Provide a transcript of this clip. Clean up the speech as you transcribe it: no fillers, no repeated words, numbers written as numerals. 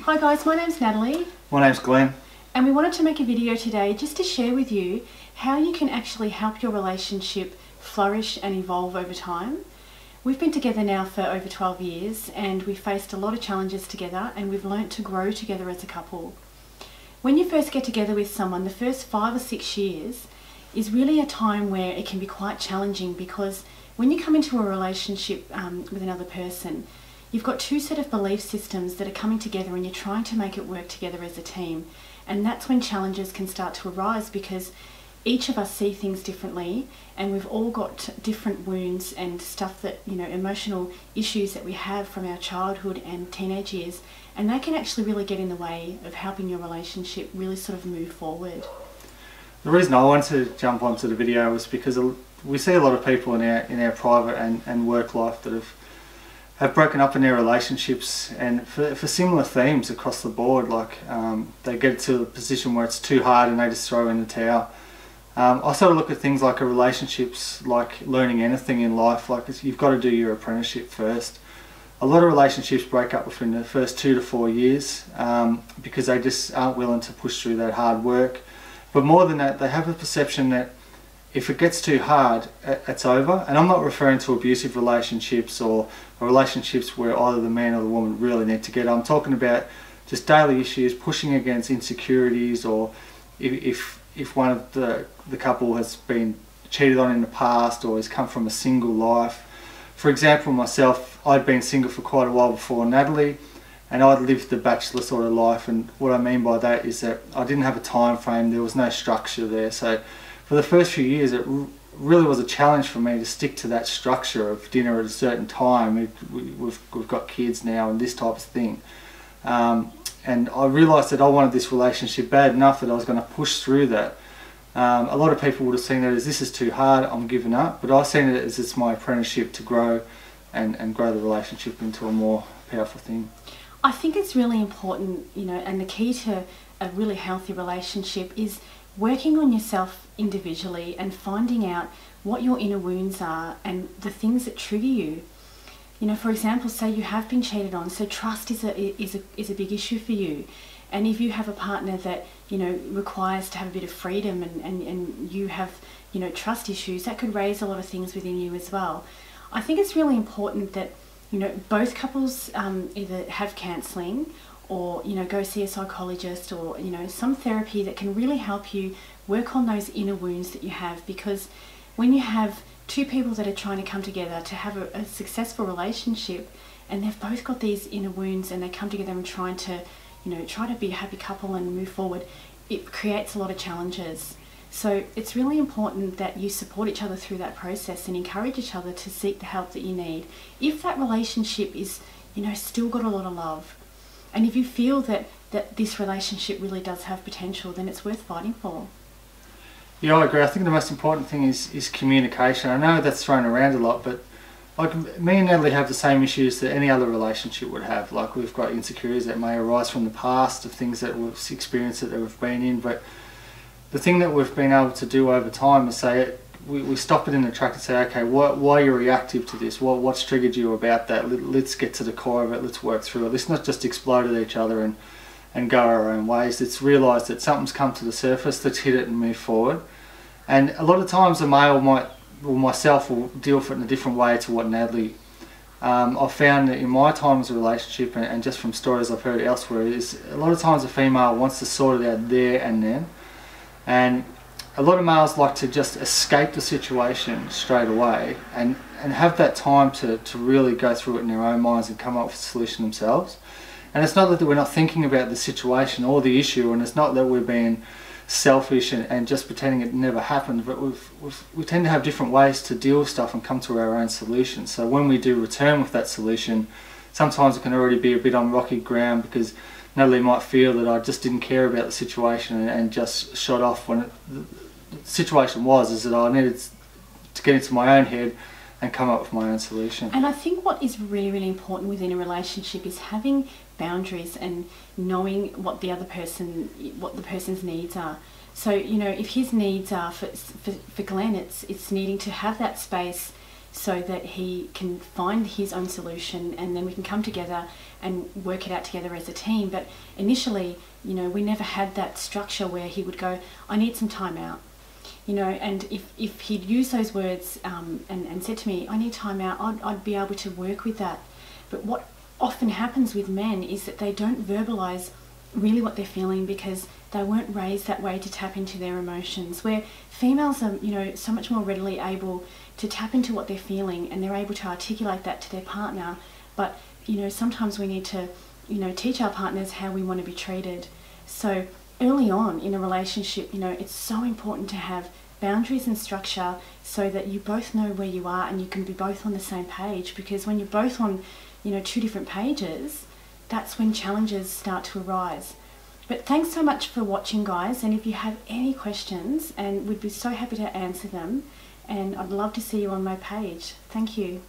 Hi guys, my name's Natalie. My name's Glenn. And we wanted to make a video today just to share with you how you can actually help your relationship flourish and evolve over time. We've been together now for over 12 years and we've faced a lot of challenges together and we've learnt to grow together as a couple. When you first get together with someone, the first 5 or 6 years is really a time where it can be quite challenging, because when you come into a relationship with another person, you've got two set of belief systems that are coming together and you're trying to make it work together as a team. And that's when challenges can start to arise, because each of us see things differently and we've all got different wounds and stuff that, emotional issues that we have from our childhood and teenage years, and they can actually really get in the way of helping your relationship really sort of move forward. The reason I wanted to jump onto the video was because we see a lot of people in our private and work life that have broken up in their relationships, and for similar themes across the board, like they get to a position where it's too hard and they just throw in the towel. I sort of look at things like relationships, like learning anything in life, like you've got to do your apprenticeship first. A lot of relationships break up within the first 2 to 4 years because they just aren't willing to push through that hard work. But more than that, they have a perception that if it gets too hard, it's over. And I'm not referring to abusive relationships or relationships where either the man or the woman really need to get. I'm talking about just daily issues, pushing against insecurities, or if one of the couple has been cheated on in the past or has come from a single life. For example, myself, I'd been single for quite a while before Natalie, and I'd lived the bachelor sort of life, and what I mean by that is that I didn't have a time frame, there was no structure there. So for the first few years it really was a challenge for me to stick to that structure of dinner at a certain time. We've got kids now and this type of thing. And I realised that I wanted this relationship bad enough that I was going to push through that. A lot of people would have seen that as, this is too hard, I'm giving up, but I've seen it as it's my apprenticeship to grow and grow the relationship into a more powerful thing. I think it's really important, and the key to a really healthy relationship is working on yourself individually and finding out what your inner wounds are and the things that trigger you. For example, say you have been cheated on, so trust is a big issue for you. And if you have a partner that, requires to have a bit of freedom and you have, trust issues, that could raise a lot of things within you as well. I think it's really important that, both couples either have counselling or, go see a psychologist or, some therapy that can really help you work on those inner wounds that you have. Because when you have two people that are trying to come together to have a successful relationship, and they've both got these inner wounds and they come together and try to be a happy couple and move forward, it creates a lot of challenges. So it's really important that you support each other through that process and encourage each other to seek the help that you need. If that relationship is, still got a lot of love, and if you feel that this relationship really does have potential, then it's worth fighting for. Yeah, I agree. I think the most important thing is communication. I know that's thrown around a lot, but like me and Natalie have the same issues that any other relationship would have. Like, we've got insecurities that may arise from the past, of things that we've experienced that we've been in, but the thing that we've been able to do over time is say, we stop it in the track and say, okay, why are you reactive to this? What's triggered you about that? Let's get to the core of it, let's work through it. Let's not just explode at each other and go our own ways. Let's realise that something's come to the surface, let's hit it and move forward. And a lot of times the male myself will deal with it in a different way to what Natalie. I've found that in my time as a relationship, and just from stories I've heard elsewhere, is a lot of times the female wants to sort it out there and then. And a lot of males like to just escape the situation straight away and have that time to really go through it in their own minds and come up with a solution themselves. And it's not that we're not thinking about the situation or the issue, and it's not that we're being selfish and just pretending it never happened, but we tend to have different ways to deal with stuff and come to our own solutions. So when we do return with that solution, sometimes it can already be a bit on rocky ground, because Natalie might feel that I just didn't care about the situation and just shot off, when the situation is that I needed to get into my own head and come up with my own solution. And I think what is really, really important within a relationship is having boundaries and knowing what the person's needs are. So, if his needs are, for Glenn, it's needing to have that space so that he can find his own solution, and then we can come together and work it out together as a team. But initially, you know, we never had that structure where he would go, I need some time out. You know, and if he'd used those words and said to me, I need time out, I'd be able to work with that. But what often happens with men is that they don't verbalise really what they're feeling because they weren't raised that way to tap into their emotions, where females are, you know, so much more readily able to tap into what they're feeling, and they're able to articulate that to their partner. But, you know, sometimes we need to, you know, teach our partners how we want to be treated. So early on in a relationship, you know, it's so important to have boundaries and structure so that you both know where you are and you can be both on the same page, because when you're both on, you know, two different pages, that's when challenges start to arise. But thanks so much for watching, guys, and if you have any questions, and we'd be so happy to answer them, and I'd love to see you on my page. Thank you.